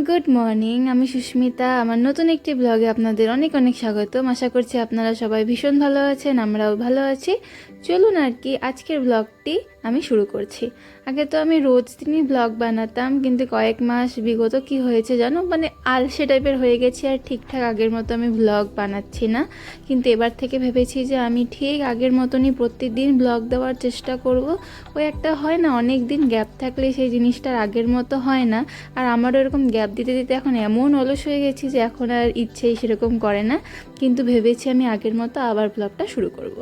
Good morning. আমি সুস্মিতা। আমার নতুন একটি ব্লগে আপনাদের অনেক অনেক স্বাগতম। আশা করছি আপনারা সবাই ভীষণ ভালো আছেন, আমরাও ভালো আছি। চলুন আর কি আজকের ব্লগটি আমি শুরু করছি। আগে তো আমি রোজ দিনই ব্লগ বানাতাম, কিন্তু কয়েক মাস বিগত কি হয়েছে জানো, আলসে টাইপের হয়ে গেছি আর ঠিকঠাক আগের মতো আমি ব্লগ বানাচ্ছি না। কিন্তু এবার থেকে ভেবেছি যে আমি ঠিক আগের মতনই প্রত্যেকদিন ব্লগ দেওয়ার চেষ্টা করব। ওই একটা হয় না, অনেক দিন গ্যাপ থাকলে সেই জিনিসটা আগের মতো হয় না। আর আমারও এরকম গ্যাপ দিতে দিতে এখন এমন অলস হয়ে গেছি যে এখন আর ইচ্ছেই সেরকম করে না। কিন্তু ভেবেছি আমি আগের মতো আবার ব্লগটা শুরু করব।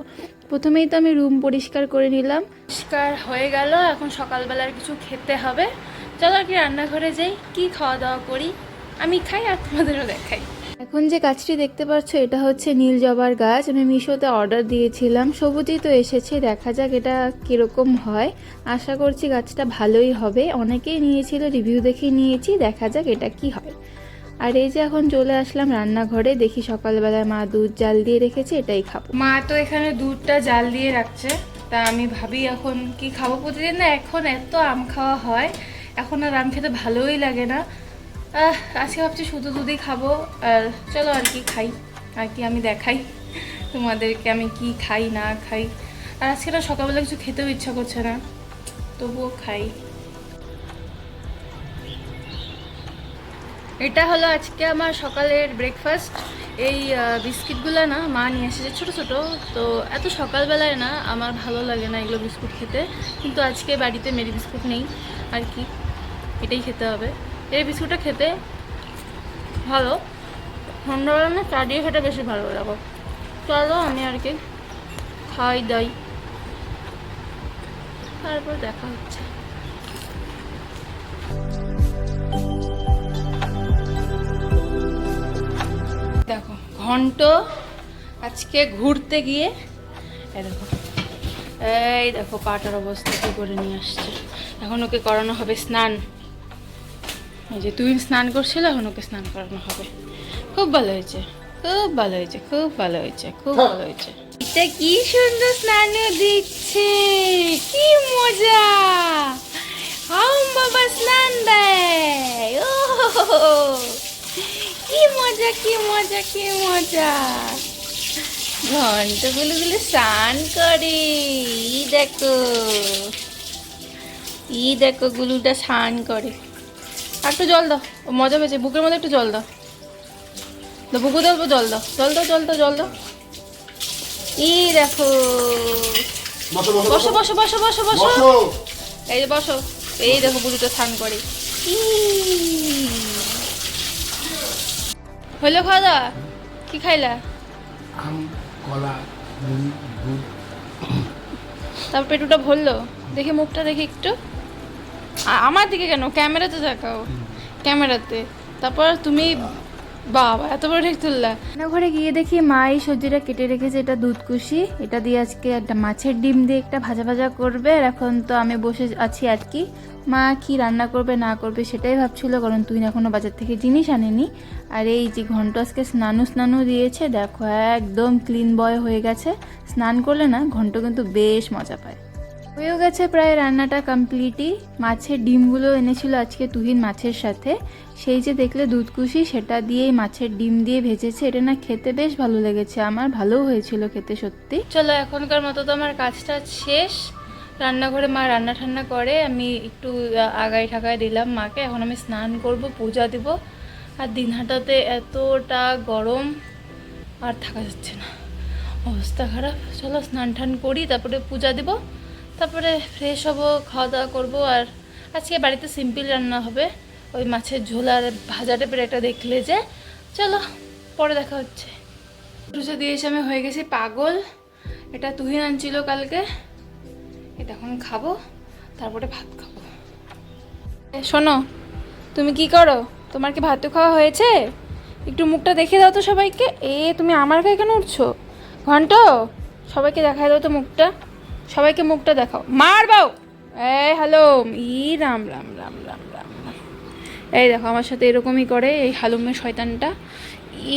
প্রথমেই তো আমি রুম পরিষ্কার করে নিলাম, পরিষ্কার হয়ে গেল। এখন সকালবেলার কিছু খেতে হবে। চলো আর কি রান্নাঘরে যাই, কি খাওয়া দাওয়া করি আমি খাই আর তোমাদেরও দেখাই। এখন যে গাছটি দেখতে পাচ্ছ এটা হচ্ছে নীল জবার গাছ। আমি মিশোতে অর্ডার দিয়েছিলাম, সবুজই তো এসেছে। দেখা যাক এটা কীরকম হয়। আশা করছি গাছটা ভালোই হবে। অনেকেই নিয়েছিল, রিভিউ দেখে নিয়েছি, দেখা যাক এটা কি হয়। আর এই যে এখন চলে আসলাম রান্নাঘরে, দেখি সকালবেলায় মা দুধ জাল দিয়ে রেখেছে, এটাই খাবো। মা তো এখানে দুধটা জাল দিয়ে রাখছে, তা আমি ভাবি এখন কি খাবো। প্রতিদিন না এখন এত আম খাওয়া হয়, এখন আর আম খেতে ভালোই লাগে না। আজকে ভাবছি শুধু দুধই খাবো। আর চলো আর কি খাই, আর কি আমি দেখাই তোমাদেরকে আমি কি খাই না খাই। আর আজকে না সকালবেলা কিছু খেতেও ইচ্ছা করছে না, তবুও খাই। এটা হলো আজকে আমার সকালের ব্রেকফাস্ট। এই বিস্কিটগুলো না মা নিয়ে এসেছে ছোটো ছোটো, তো এত সকালবেলায় না আমার ভালো লাগে না এগুলো বিস্কুট খেতে। কিন্তু আজকে বাড়িতে মেরি বিস্কুট নেই আর কি, এটাই খেতে হবে। এই বিস্কুটটা খেতে ভালো, সন্ধ্যাবেলা না চা দিয়ে খেতে বেশি ভালো লাগো। চলো আমি আর কি খাই দাই, তারপর দেখা হচ্ছে। দেখো ঘন্ট আজকে ঘুরতে গিয়ে এই দেখো পাটার অবস্থা কি করে নিয়ে আসছে। এখন ওকে করানো হবে স্নান। এই যে তুই স্নান করছিল, এখন ওকে স্নান করানো হবে। খুব ভালো হয়েছে, খুব ভালো হয়েছে, খুব ভালো হয়েছে, খুব ভালো হয়েছে। এটা কি সুন্দর স্নান দিচ্ছে, কি মজা। বাবা স্নান দেয়, ও কি মজা, কি মজা, কি মজা। ঘন্টা গুলো স্নান করে, দেখো দেখো গুলুটা স্নান করে। একটু জল দাও, ও মজা পেয়েছে। বুকের মধ্যে একটু জল দাও, বুকু দাও, জল দাও, জল দাও, জল দাও, জল দাও। দেখো, বসো বসো বসো বসো বসো, এই যে বসো। এই দেখো বুড়িটা স্নান করে। হইলো খাওয়া দাওয়া? কি খাইলা? কলা, তারপর পেটুটা ভরলো? দেখি মুখটা দেখি একটু। আমার দিকে কেন, ক্যামেরাতে দেখাও, ক্যামেরাতে। তারপর তুমি বাবা এত বড় ঠিক তুললা। রান্নাঘরে গিয়ে দেখি মা এই সবজিটা কেটে রেখেছে, এটা দুধকুশি। এটা দিয়ে আজকে একটা মাছের ডিম দিয়ে একটা ভাজা ভাজা করবে। আর এখন তো আমি বসে আছি আর কি, মা কি রান্না করবে না করবে সেটাই ভাবছিল, কারণ তুই এখনো বাজার থেকে জিনিস আনেনি। আর এই যে ঘন্ট আজকে স্নানু দিয়েছে, দেখো একদম ক্লিন বয় হয়ে গেছে। স্নান করলে না ঘন্ট কিন্তু বেশ মজা পায়। হয়েও গেছে প্রায় রান্নাটা কমপ্লিটই। মাছের ডিমগুলো এনেছিল আজকে তুহিন মাছের সাথে, সেই যে দেখলে দুধকুশি, সেটা দিয়েই মাছের ডিম দিয়ে ভেজেছে। এটা না খেতে বেশ ভালো লেগেছে আমার, ভালো হয়েছিল খেতে সত্যি। চলো এখনকার মতো তো আমার কাজটা শেষ। রান্নাঘরে মা রান্না ঠান্না করে, আমি একটু আগাই ঠাকায় দিলাম মাকে। এখন আমি স্নান করব, পূজা দিব। আর দিনহাটাতে এতটা গরম আর থাকা যাচ্ছে না, অবস্থা খারাপ। চলো স্নান টান করি, তারপরে পূজা দিব, তারপরে ফ্রেশ হবো, খাওয়া দাওয়া করবো। আর আজকে বাড়িতে সিম্পল রান্না হবে, ওই মাছের ঝোল আর ভাজা টাইপের একটা দেখলে যে। চলো পরে দেখা হচ্ছে। টুসা দিয়েছে, আমি হয়ে গেছি পাগল। এটা তুহিন আনছিল কালকে, এটা এখন খাবো, তারপরে ভাত খাবো। শোনো, তুমি কি করো? তোমার কি ভাত খাওয়া হয়েছে? একটু মুখটা দেখে দাও তো সবাইকে। তুমি আমার গায়ে কেন উঠছো? ঘন্ট, সবাইকে দেখাই দাও তো মুখটা, সবাইকে মুখটা দেখাও। মার বাউ, হ্যালো, রাম রাম রাম রাম রাম রাম। এই দেখো আমার সাথে এরকমই করে এই হালুমের শয়তানটা।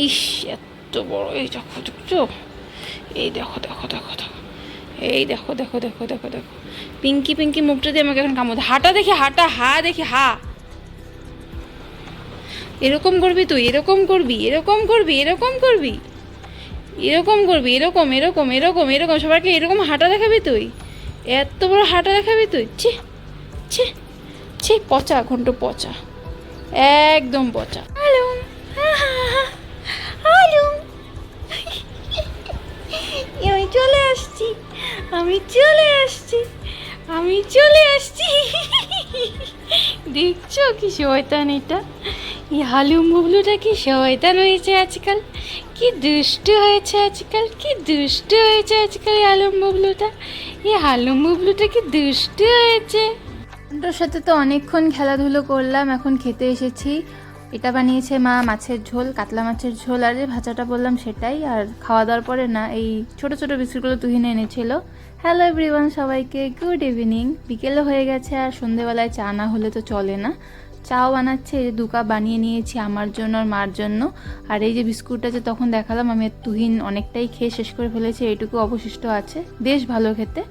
ইস এত বড়, এই দেখো দেখছো, এই দেখো দেখো দেখো দেখো, এই দেখো দেখো দেখো দেখো দেখো। পিঙ্কি পিঙ্কি মুখটা দিয়ে আমাকে এখন কামড়। হাঁটা দেখি, হাঁটা, হা দেখি, হা। এরকম করবি তুই, এরকম করবি, এরকম করবি, এরকম করবি, এরকম করবি, এরকম এরকম এরকম এরকম সবাইকে এরকম হাঁটা দেখাবি তুই? এত বড় হাঁটা দেখাবি তুই? ছি ছি ছি, পচা ঘন্ট, পচা, একদম পচা। হ্যালো হ্যালো, আমি চলে আসছি, আমি চলে আসছি, আমি চলে আসছি। দেখছো কি শয়তান এটা, এই হালুম বুবলুটা কি শয়তান হয়েছে আজকাল, কি দুষ্ট হয়েছে আজকাল, কি দুষ্ট হয়েছে আজকাল এই হালুম বুবলুটা, এই হালুম বুবলুটা কি দুষ্ট হয়েছে। ওর সাথে তো অনেকক্ষণ খেলাধুলো করলাম, এখন খেতে এসেছি। এটা বানিয়েছে মা, মাছের ঝোল, কাতলা মাছের ঝোল, আর যে ভাজাটা বললাম সেটাই। আর খাওয়া দাওয়ার পরে না এই ছোট ছোট বিস্কুটগুলো তুহিনে এনেছিল। হ্যালো এভরিওয়ান, সবাইকে গুড ইভিনিং। বিকেলও হয়ে গেছে, আর সন্ধেবেলায় চা না হলে তো চলে না। চাও বানাচ্ছে, এই যে 2 কাপ বানিয়ে নিয়েছি আমার জন্য আর মার জন্য। আর এই যে বিস্কুটটা যে তখন দেখালাম আমি, তুহিন অনেকটাই খেয়ে শেষ করে ফেলেছে, এইটুকু অবশিষ্ট আছে, বেশ ভালো খেতে।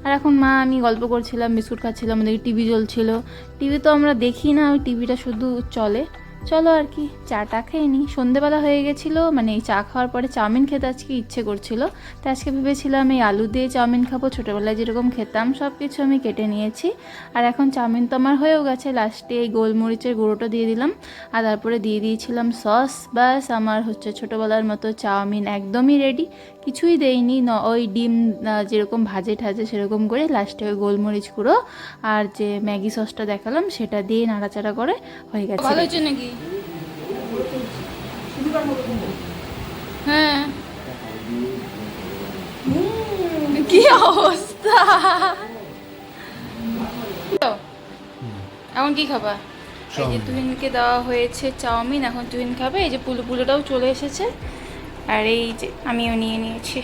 আর এখন মা আমি গল্প করছিলাম, বিস্কুট খাচ্ছিলাম, আমাদের টিভি চলছিল। টিভি তো আমরা দেখি না, ওই টিভিটা শুধু চলে। চলো আর কি চাটা খেয়ে নিই, সন্ধেবেলা হয়ে গেছিলো, মানে এই চা খাওয়ার পরে চাউমিন খেতে আজকে ইচ্ছে করছিল। তো আজকে ভেবেছিলাম এই আলু দিয়ে চাউমিন খাবো, ছোটোবেলায় যেরকম খেতাম সব কিছু আমি কেটে নিয়েছি। আর এখন চাউমিন তো আমার হয়েও গেছে, লাস্টে এই গোলমরিচের গুঁড়োটা দিয়ে দিলাম, আর তারপরে দিয়ে দিয়েছিলাম সস। ব্যাস আমার হচ্ছে ছোটোবেলার মতো চাউমিন একদমই রেডি। কিছুই দেইনি, ওই ডিম যেরকম ভাজে ঠাজে সেরকম করে লাস্টে ওই গোলমরিচ গুঁড়ো আর যে ম্যাগি সসটা দেখালাম সেটা দিয়ে নাড়াচাড়া করে হয়ে গেছে। ভালো হয়েছে নাকি? হ্যাঁ, কি অবস্থা। এখন কি খাবা? এই যে তুহিনকে দেওয়া হয়েছে চাউমিন, এখন তুহিন খাবে। এই যে পুলোটাও চলে এসেছে, আর এই যে আমিও নিয়ে নিয়েছি।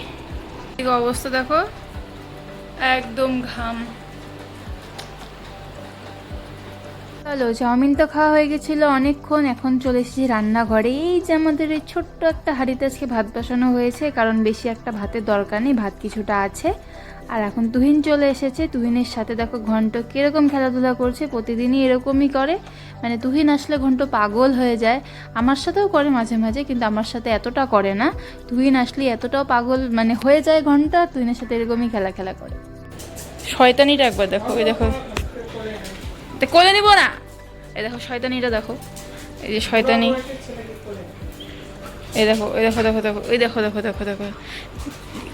এই অবস্থা দেখো, একদম ঘাম। চলো চাউমিন তো খাওয়া হয়ে গেছিলো অনেকক্ষণ, এখন চলে এসেছি রান্নাঘরে। এই যে আমাদের এই ছোট্ট একটা হাঁড়িতে আজকে ভাত বসানো হয়েছে, কারণ বেশি একটা ভাতের দরকার নেই, ভাত কিছুটা আছে। আর এখন তুহিন চলে এসেছে, তুহিনের সাথে দেখো ঘন্ট কীরকম খেলাধুলা করছে, প্রতিদিনই এরকমই করে। মানে তুহিন আসলে ঘন্ট পাগল হয়ে যায়, আমার সাথেও করে মাঝে মাঝে, কিন্তু আমার সাথে এতটা করে না। তুহিন আসলে এতটাও পাগল মানে হয়ে যায় ঘন্টা, তুহিনের সাথে এরকমই খেলা করে। শয়তানিটা একবার দেখো, ওই দেখো, কোলে নিব না, এই দেখো শয়তানিটা দেখো, এই যে শয়তানি, এই দেখো, এই দেখো দেখো দেখো, এই দেখো দেখো দেখো দেখো,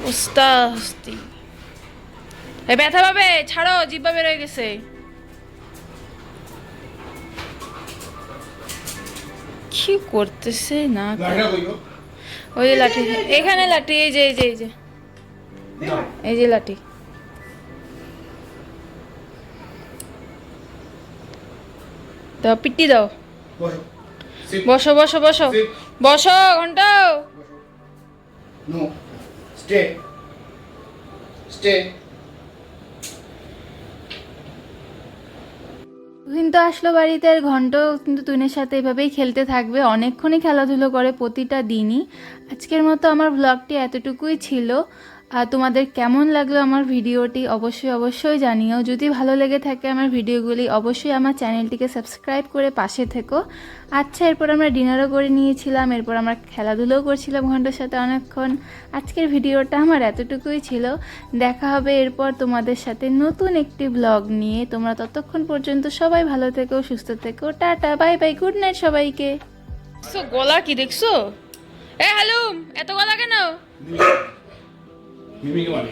অস্তি এই ব্যথা পাবে, ছাড়ো, জিব্বা বের হয়ে গেছে। কি করতেছে না, ওই যে লাঠি, এখানে লাঠি, এই যে এই যে এই যে এই যে লাঠি, দাও পিটি দাও, বসো বসো বসো বসো ঘন্টা, নো স্টে স্টে। তুহিন তো আসলো বাড়িতে, আর ঘন্ট কিন্তু তুহিনের সাথে এভাবেই খেলতে থাকবে, অনেকক্ষণই খেলাধুলো করে প্রতিটা দিনই। আজকের মতো আমার ব্লগটি এতটুকুই ছিল। আর তোমাদের কেমন লাগলো আমার ভিডিওটি অবশ্যই জানিও। যদি ভালো লেগে থাকে আমার ভিডিওগুলি, অবশ্যই আমার চ্যানেলটিকে সাবস্ক্রাইব করে পাশে থেকো। আচ্ছা, এরপর আমরা ডিনারও করে নিয়েছিলাম, এরপর আমরা খেলাধুলোও করছিলাম ঘন্টার সাথে অনেকক্ষণ। আজকের ভিডিওটা আমার এতটুকুই ছিল, দেখা হবে এরপর তোমাদের সাথে নতুন একটি ব্লগ নিয়ে। তোমরা ততক্ষণ পর্যন্ত সবাই ভালো থেকো, সুস্থ থেকো, tata bye bye, good night সবাইকে। গলা কি দেখছো? এ হ্যালো, এত গলা কেন? মিমিকে মানে